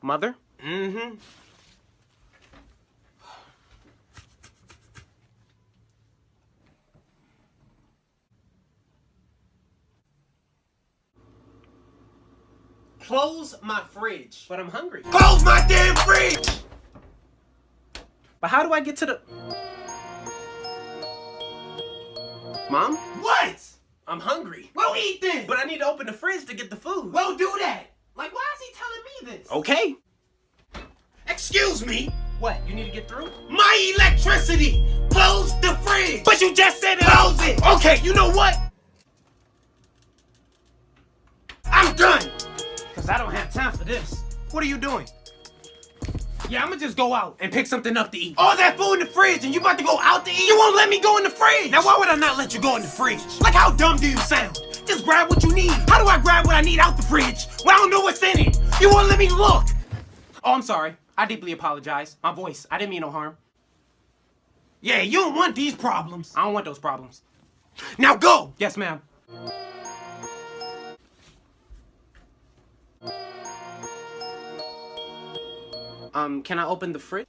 Mother? Mm-hmm. Close my fridge. But I'm hungry. Close my damn fridge! But how do I get to the... Mom? What? I'm hungry. Well, eat then. But I need to open the fridge to get the food. Well, do that. Like, why is he telling me this? Okay. Excuse me. What, you need to get through? My electricity. Close the fridge. But you just said it. Close it. Okay, you know what? I'm done. Because I don't have time for this. What are you doing? Yeah, I'm gonna just go out and pick something up to eat. All that food in the fridge and you about to go out to eat? You won't let me go in the fridge. Now, why would I not let you go in the fridge? Like, how dumb do you sound? Just grab what you need. How do I grab what I need out the fridge when I don't know what's in it? You won't let me look. Oh, I'm sorry. I deeply apologize. My voice. I didn't mean no harm. Yeah, you don't want these problems. I don't want those problems. Now go. Yes, ma'am. Can I open the fridge?